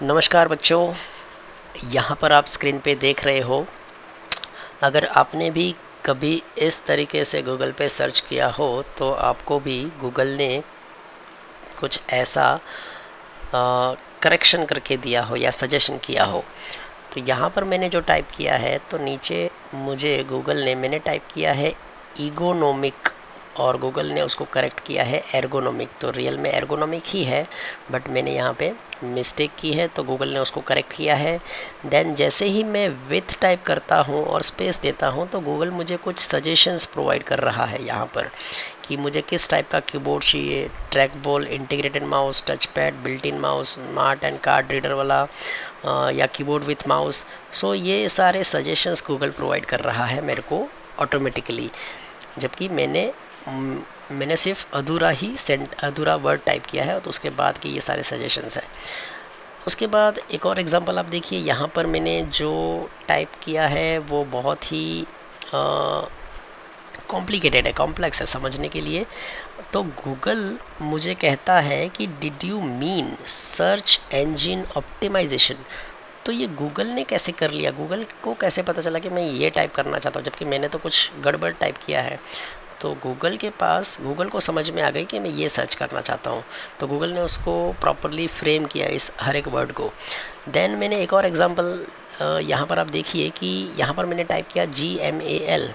नमस्कार बच्चों, यहाँ पर आप स्क्रीन पे देख रहे हो। अगर आपने भी कभी इस तरीके से गूगल पे सर्च किया हो तो आपको भी गूगल ने कुछ ऐसा करेक्शन करके दिया हो या सजेशन किया हो। तो यहाँ पर मैंने जो टाइप किया है तो नीचे मुझे गूगल ने मैंने टाइप किया है ईगोनोमिक और गूगल ने उसको करेक्ट किया है एर्गोनोमिक। तो रियल में एर्गोनोमिक ही है बट मैंने यहाँ पे मिस्टेक की है तो गूगल ने उसको करेक्ट किया है। देन जैसे ही मैं विथ टाइप करता हूँ और स्पेस देता हूँ तो गूगल मुझे कुछ सजेशंस प्रोवाइड कर रहा है यहाँ पर कि मुझे किस टाइप का कीबोर्ड चाहिए, track ball, integrated mouse, touch pad, built in mouse, smart and card reader वाला या कीबोर्ड विथ माउस। सो ये सारे सजेशंस गूगल प्रोवाइड कर रहा है मेरे को ऑटोमेटिकली, जबकि मैंने सिर्फ अधूरा वर्ड टाइप किया है तो उसके बाद के ये सारे सजेशंस हैं। उसके बाद एक और एग्जांपल आप देखिए, यहाँ पर मैंने जो टाइप किया है वो बहुत ही कॉम्प्लिकेटेड है, कॉम्प्लेक्स है समझने के लिए। तो गूगल मुझे कहता है कि did you mean search engine optimisation. तो ये गूगल ने कैसे कर लिया, गूगल को कैसे पता चला कि मैं ये टाइप करना चाहता हूँ जबकि मैंने तो कुछ गड़बड़ टाइप किया है। तो गूगल को समझ में आ गई कि मैं ये सर्च करना चाहता हूँ, तो गूगल ने उसको प्रॉपरली फ्रेम किया इस हर एक वर्ड को। देन मैंने एक और एग्जांपल यहाँ पर आप देखिए कि यहाँ पर मैंने टाइप किया GMAL।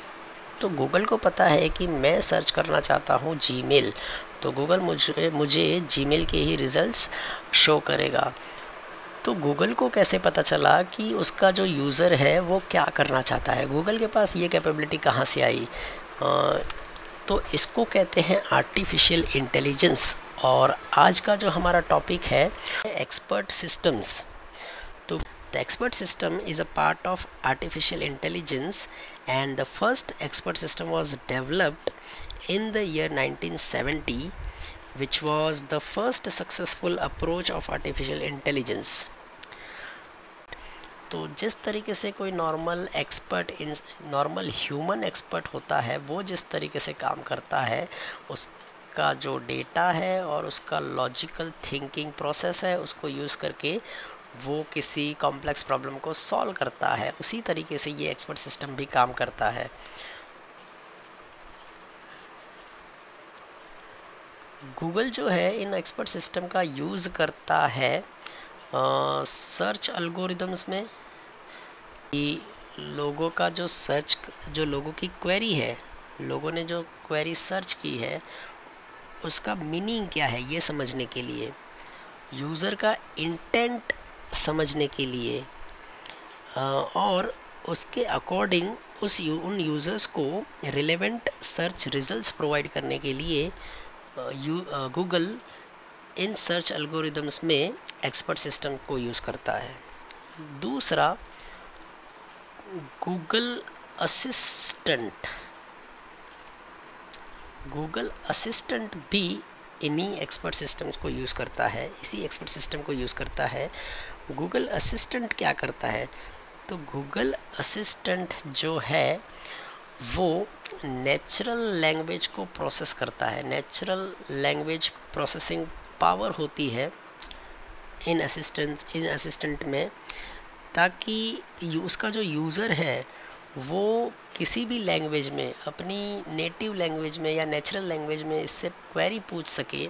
तो गूगल को पता है कि मैं सर्च करना चाहता हूँ जीमेल, तो गूगल मुझे जीमेल के ही रिजल्ट्स शो करेगा। तो गूगल को कैसे पता चला कि उसका जो यूज़र है वो क्या करना चाहता है, गूगल के पास ये कैपेबिलिटी कहाँ से आई? तो इसको कहते हैं आर्टिफिशियल इंटेलिजेंस। और आज का जो हमारा टॉपिक है एक्सपर्ट सिस्टम्स। तो the expert system is a part of artificial intelligence and the first expert system was developed in the year 1970, which was the first successful approach of artificial intelligence. तो जिस तरीके से कोई normal human expert होता है वो जिस तरीके से काम करता है, उसका जो डेटा है और उसका लॉजिकल थिंकिंग प्रोसेस है उसको यूज़ करके वो किसी कॉम्प्लेक्स प्रॉब्लम को सॉल्व करता है, उसी तरीके से ये एक्सपर्ट सिस्टम भी काम करता है। गूगल जो है इन एक्सपर्ट सिस्टम का यूज़ करता है सर्च एल्गोरिदम्स में। लोगों का जो लोगों की क्वेरी है, लोगों ने जो क्वेरी सर्च की है उसका मीनिंग क्या है ये समझने के लिए, यूज़र का इंटेंट समझने के लिए और उसके अकॉर्डिंग उन यूज़र्स को रिलेवेंट सर्च रिजल्ट्स प्रोवाइड करने के लिए गूगल इन सर्च एल्गोरिदम्स में एक्सपर्ट सिस्टम को यूज़ करता है। दूसरा, गूगल असिस्टेंट भी इन्हीं एक्सपर्ट सिस्टम्स को यूज़ करता है, इसी एक्सपर्ट सिस्टम को यूज़ करता है। गूगल असिस्टेंट क्या करता है? तो गूगल असिस्टेंट जो है वो नेचुरल लैंग्वेज को प्रोसेस करता है, नेचुरल लैंग्वेज प्रोसेसिंग पावर होती है इन असिस्टेंट में, ताकि उसका जो यूज़र है वो किसी भी लैंग्वेज में, अपनी नेटिव लैंग्वेज में या नेचुरल लैंग्वेज में इससे क्वेरी पूछ सके,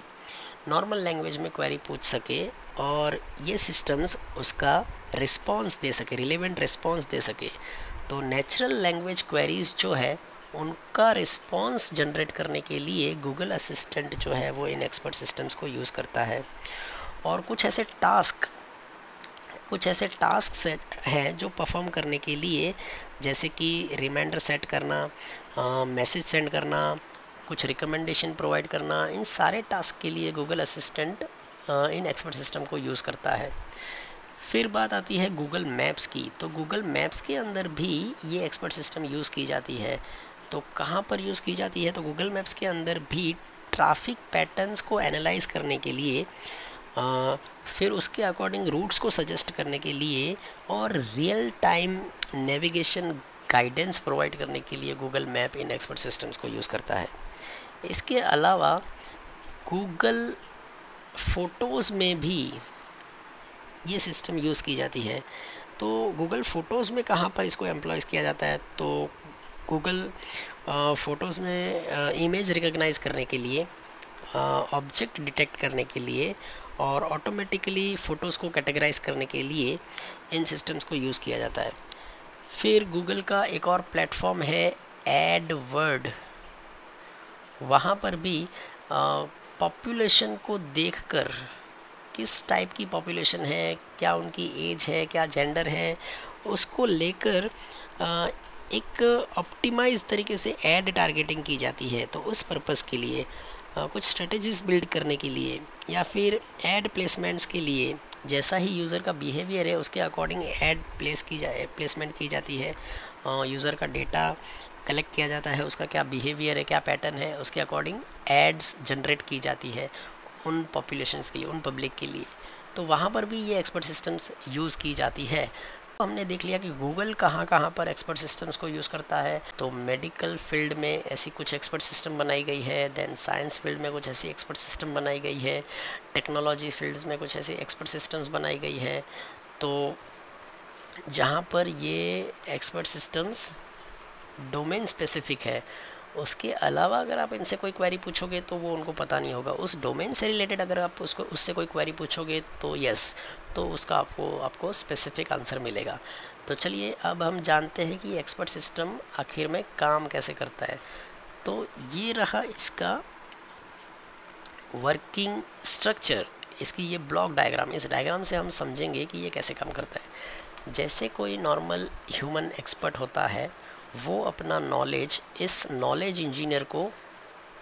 नॉर्मल लैंग्वेज में क्वेरी पूछ सके और ये सिस्टम्स उसका रिस्पॉन्स दे सके, रिलेवेंट रिस्पॉन्स दे सके। तो नेचुरल लैंग्वेज क्वेरीज जो है उनका रिस्पॉन्स जनरेट करने के लिए गूगल असिस्टेंट जो है वो इन एक्सपर्ट सिस्टम्स को यूज़ करता है। और कुछ ऐसे टास्क हैं जो परफॉर्म करने के लिए, जैसे कि रिमाइंडर सेट करना, मैसेज सेंड करना, कुछ रिकमेंडेशन प्रोवाइड करना, इन सारे टास्क के लिए Google assistant in expert system को यूज़ करता है। फिर बात आती है गूगल मैप्स की। तो गूगल मैप्स के अंदर भी ये एक्सपर्ट सिस्टम यूज़ की जाती है। तो कहाँ पर यूज़ की जाती है? तो गूगल मैप्स के अंदर भी ट्रैफिक पैटर्न्स को एनालाइज करने के लिए, फिर उसके अकॉर्डिंग रूट्स को सजेस्ट करने के लिए और real time navigation guidance provide करने के लिए गूगल मैप इन एक्सपर्ट सिस्टम्स को यूज़ करता है। इसके अलावा गूगल फ़ोटोज़ में भी ये सिस्टम यूज़ की जाती है। तो गूगल फ़ोटोज़ में कहाँ पर इसको एम्प्लॉयज़ किया जाता है, तो गूगल फ़ोटोज़ में इमेज रिकॉग्नाइज करने के लिए, ऑब्जेक्ट डिटेक्ट करने के लिए और ऑटोमेटिकली फ़ोटोज़ को कैटेगराइज करने के लिए इन सिस्टम्स को यूज़ किया जाता है। फिर गूगल का एक और प्लेटफॉर्म है एडवर्ड। वहाँ पर भी पॉपुलेशन को देखकर किस टाइप की पॉपुलेशन है, क्या उनकी एज है, क्या जेंडर है, उसको लेकर एक ऑप्टिमाइज तरीके से ऐड टारगेटिंग की जाती है। तो उस पर्पज़ के लिए कुछ स्ट्रेटजीज बिल्ड करने के लिए या फिर ऐड प्लेसमेंट्स के लिए जैसा ही यूज़र का बिहेवियर है उसके अकॉर्डिंग ऐड प्लेसमेंट की जाती है। यूज़र का डेटा कलेक्ट किया जाता है, उसका क्या बिहेवियर है, क्या पैटर्न है, उसके अकॉर्डिंग एड्स जनरेट की जाती है उन पॉपुलेशंस के लिए, उन पब्लिक के लिए। तो वहाँ पर भी ये एक्सपर्ट सिस्टम्स यूज़ की जाती है। तो हमने देख लिया कि गूगल कहाँ कहाँ पर एक्सपर्ट सिस्टम्स को यूज़ करता है। तो मेडिकल फील्ड में ऐसी कुछ एक्सपर्ट सिस्टम बनाई गई है, देन साइंस फील्ड में कुछ ऐसी एक्सपर्ट सिस्टम बनाई गई है, टेक्नोलॉजी फील्ड्स में कुछ ऐसी एक्सपर्ट सिस्टम्स बनाई गई है। तो जहाँ पर ये एक्सपर्ट सिस्टम्स डोमेन स्पेसिफिक है, उसके अलावा अगर आप इनसे कोई क्वेरी पूछोगे तो वो उनको पता नहीं होगा। उस डोमेन से रिलेटेड अगर आप उससे कोई क्वेरी पूछोगे तो यस, तो उसका आपको स्पेसिफिक आंसर मिलेगा। तो चलिए अब हम जानते हैं कि एक्सपर्ट सिस्टम आखिर में काम कैसे करता है। तो ये रहा इसका वर्किंग स्ट्रक्चर, इसकी ये ब्लॉक डायग्राम। इस डायग्राम से हम समझेंगे कि ये कैसे काम करता है। जैसे कोई नॉर्मल ह्यूमन एक्सपर्ट होता है, वो अपना नॉलेज इस नॉलेज इंजीनियर को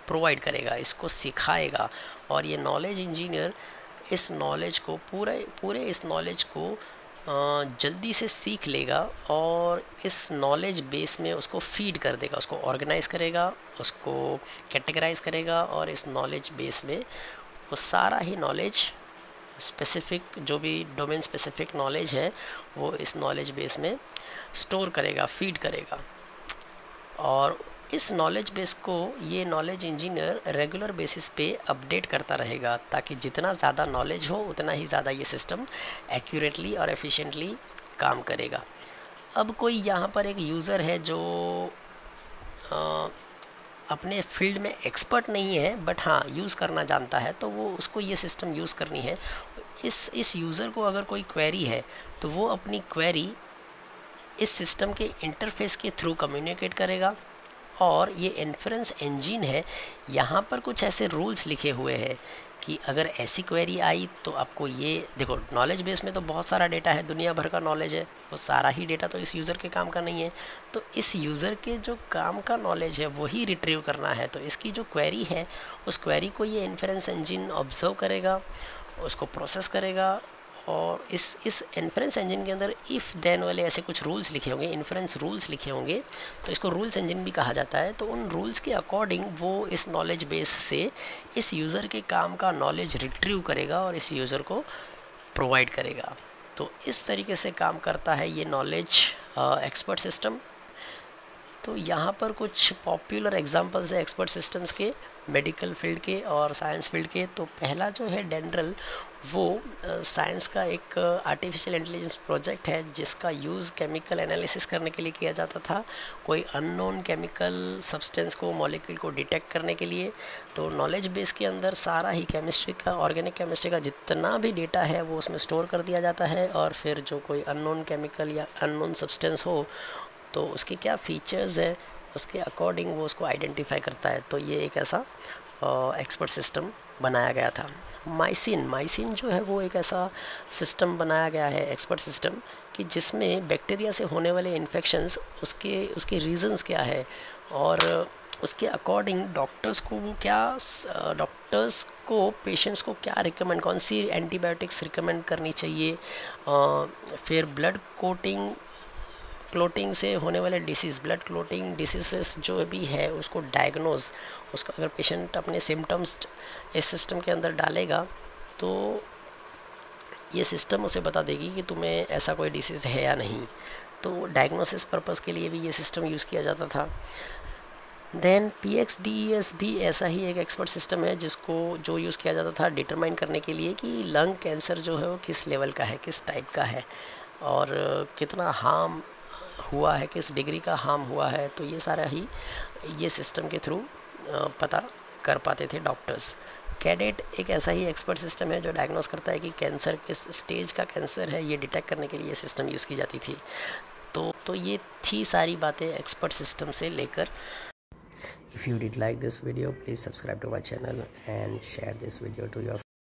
प्रोवाइड करेगा, इसको सिखाएगा, और ये नॉलेज इंजीनियर इस नॉलेज को पूरे इस नॉलेज को जल्दी से सीख लेगा और इस नॉलेज बेस में उसको फीड कर देगा, उसको ऑर्गेनाइज करेगा, उसको कैटेगराइज करेगा और इस नॉलेज बेस में वो सारा ही नॉलेज स्पेसिफिक, जो भी डोमेन स्पेसिफिक नॉलेज है, वो इस नॉलेज बेस में स्टोर करेगा, फीड करेगा। और इस नॉलेज बेस को ये नॉलेज इंजीनियर रेगुलर बेसिस पे अपडेट करता रहेगा, ताकि जितना ज़्यादा नॉलेज हो उतना ही ज़्यादा ये सिस्टम एक्यूरेटली और एफिशिएंटली काम करेगा। अब कोई यहाँ पर एक यूज़र है जो अपने फील्ड में एक्सपर्ट नहीं है बट हाँ यूज़ करना जानता है, तो वो उसको ये सिस्टम यूज़ करनी है। इस यूज़र को अगर कोई क्वेरी है तो वो अपनी क्वेरी इस सिस्टम के इंटरफेस के थ्रू कम्युनिकेट करेगा। और ये इन्फ्रेंस इंजन है, यहाँ पर कुछ ऐसे रूल्स लिखे हुए हैं कि अगर ऐसी क्वेरी आई तो आपको ये देखो, नॉलेज बेस में तो बहुत सारा डेटा है, दुनिया भर का नॉलेज है, वो सारा ही डेटा तो इस यूज़र के काम का नहीं है। तो इस यूज़र के जो काम का नॉलेज है वही रिट्रीव करना है। तो इसकी जो क्वेरी है उस क्वेरी को ये इन्फ्रेंस इंजन ऑब्जर्व करेगा, उसको प्रोसेस करेगा, और इस इन्फ्रेंस इंजन के अंदर इफ़ देन वाले ऐसे कुछ रूल्स लिखे होंगे, इन्फ्रेंस रूल्स लिखे होंगे, तो इसको रूल्स इंजन भी कहा जाता है। तो उन रूल्स के अकॉर्डिंग वो इस नॉलेज बेस से इस यूज़र के काम का नॉलेज रिट्रीव करेगा और इस यूज़र को प्रोवाइड करेगा। तो इस तरीके से काम करता है ये नॉलेज एक्सपर्ट सिस्टम। तो यहाँ पर कुछ पॉपुलर एग्जांपल्स है एक्सपर्ट सिस्टम्स के, मेडिकल फील्ड के और साइंस फील्ड के। तो पहला जो है डेंड्रल, वो साइंस का एक आर्टिफिशियल इंटेलिजेंस प्रोजेक्ट है जिसका यूज़ केमिकल एनालिसिस करने के लिए किया जाता था, कोई अननोन केमिकल सब्सटेंस को, मॉलिक्यूल को डिटेक्ट करने के लिए। तो नॉलेज बेस के अंदर सारा ही केमिस्ट्री का, ऑर्गेनिक केमिस्ट्री का जितना भी डेटा है वो उसमें स्टोर कर दिया जाता है, और फिर जो कोई अननोन केमिकल या अननोन सब्सटेंस हो तो उसके क्या फीचर्स है उसके अकॉर्डिंग वो उसको आइडेंटिफाई करता है। तो ये एक ऐसा एक्सपर्ट सिस्टम बनाया गया था। माइसिन जो है वो एक ऐसा सिस्टम बनाया गया है, एक्सपर्ट सिस्टम, कि जिसमें बैक्टीरिया से होने वाले इन्फेक्शंस, उसके रीजंस क्या है और उसके अकॉर्डिंग डॉक्टर्स को पेशेंट्स को क्या रिकमेंड, कौन सी एंटीबायोटिक्स रिकमेंड करनी चाहिए। फिर ब्लड क्लोटिंग से होने वाले डिसीज़, ब्लड क्लोटिंग डिसीज़ जो भी है उसको डायग्नोज, उसका अगर पेशेंट अपने सिम्टम्स इस सिस्टम के अंदर डालेगा तो ये सिस्टम उसे बता देगी कि तुम्हें ऐसा कोई डिसीज़ है या नहीं। तो डायग्नोसिस पर्पज़ के लिए भी ये सिस्टम यूज़ किया जाता था। देन PXDES भी ऐसा ही एक एक्सपर्ट सिस्टम है जो यूज़ किया जाता था डिटरमाइन करने के लिए कि लंग कैंसर जो है वो किस लेवल का है, किस टाइप का है और कितना हार्म हुआ है, किस डिग्री का हार्म हुआ है। तो ये सारा ही ये सिस्टम के थ्रू पता कर पाते थे डॉक्टर्स। कैडेट एक ऐसा ही एक्सपर्ट सिस्टम है जो डायग्नोस करता है कि कैंसर किस स्टेज का कैंसर है, ये डिटेक्ट करने के लिए ये सिस्टम यूज़ की जाती थी। तो ये थी सारी बातें एक्सपर्ट सिस्टम से लेकर। If you did like this video, please subscribe to my channel and share this video to your